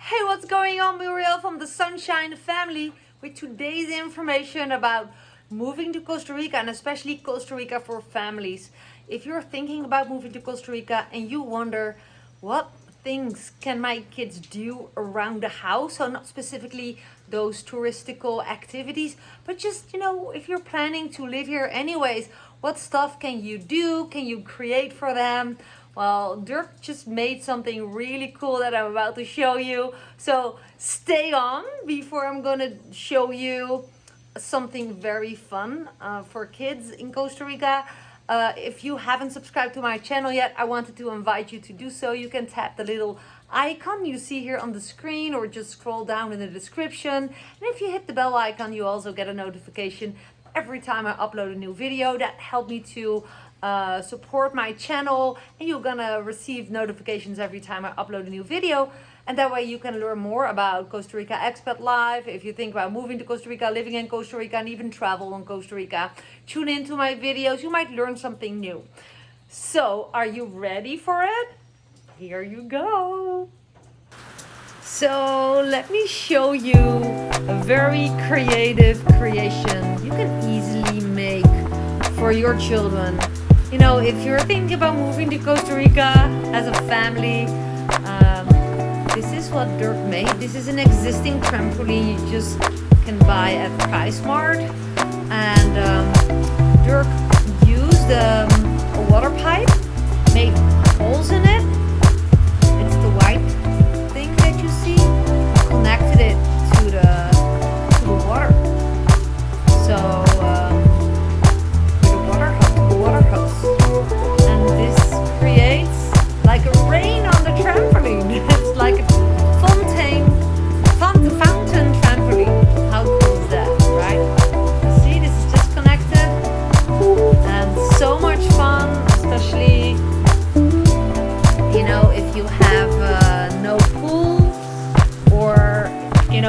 Hey, what's going on? Muriel from the Sunshine Family with today's information about moving to Costa Rica and especially Costa Rica for families. If you're thinking about moving to Costa Rica and you wonder what things can my kids do around the house, so not specifically those touristical activities, but just, if you're planning to live here anyways, what stuff can you do? Can you create for them? Well, Dirk just made something really cool that I'm about to show you. So stay on before I'm gonna show you something very fun for kids in Costa Rica. If you haven't subscribed to my channel yet, I wanted to invite you to do so. You can tap the little icon you see here on the screen or just scroll down in the description. And if you hit the bell icon, you also get a notification every time I upload a new video. That helped me to support my channel, and you're gonna receive notifications every time I upload a new video, and that way you can learn more about Costa Rica expat life. If you think about moving to Costa Rica, living in Costa Rica, and even travel in Costa Rica, tune into my videos. You might learn something new. So are you ready for it? Here you go. So let me show you a very creative creation you can easily make for your children. If you're thinking about moving to Costa Rica as a family, this is what Dirk made. This is an existing trampoline you just can buy at PriceSmart. And Dirk used a water pipe, made holes in it. It's the white thing that you see. Connected it to the water. So water hose, and this creates like a rain on the trampoline. It's like a fountain trampoline. How cool is that, right? You see, this is just connected, and so much fun, especially if you have no pool, or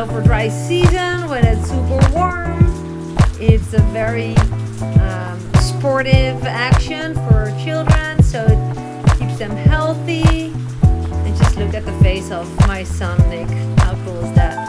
for dry season when it's super warm. It's a very sportive action for children, so it keeps them healthy. And just look at the face of my son Nick. How cool is that?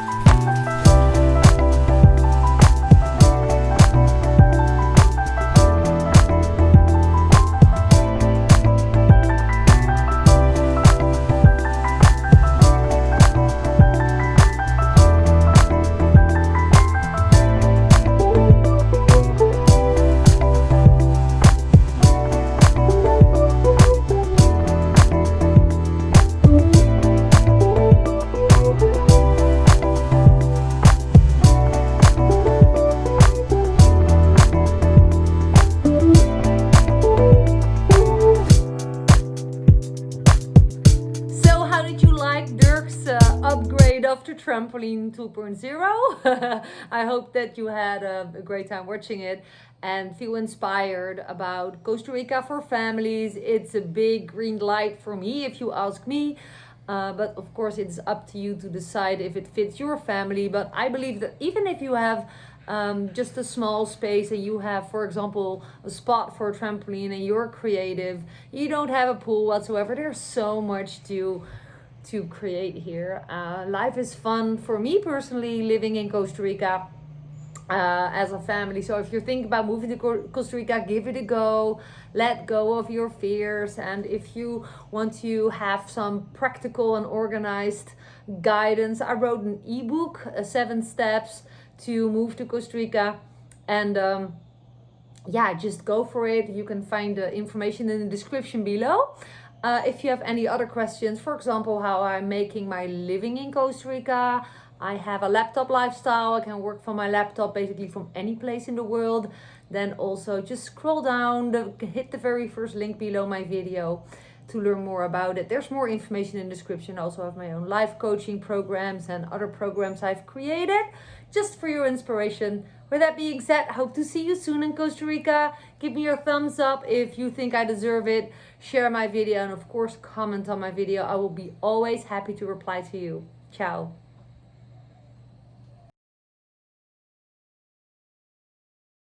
Upgrade of the trampoline 2.0. I hope that you had a great time watching it and feel inspired about Costa Rica for families. It's a big green light for me if you ask me, but of course it's up to you to decide if it fits your family. But I believe that even if you have just a small space and you have, for example, a spot for a trampoline and you're creative, you don't have a pool whatsoever, there's so much to create here. Life is fun for me personally, living in Costa Rica as a family. So if you think about moving to Costa Rica, give it a go. Let go of your fears. And if you want to have some practical and organized guidance, I wrote an ebook, 7 steps to move to Costa Rica. And just go for it. You can find the information in the description below. If you have any other questions, for example, how I'm making my living in Costa Rica, I have a laptop lifestyle. I can work from my laptop basically from any place in the world. Then also just scroll down, hit the very first link below my video to learn more about it. There's more information in the description. I also have my own life coaching programs and other programs I've created just for your inspiration. With that being said, I hope to see you soon in Costa Rica. Give me your thumbs up if you think I deserve it. Share my video and of course comment on my video. I will be always happy to reply to you. Ciao.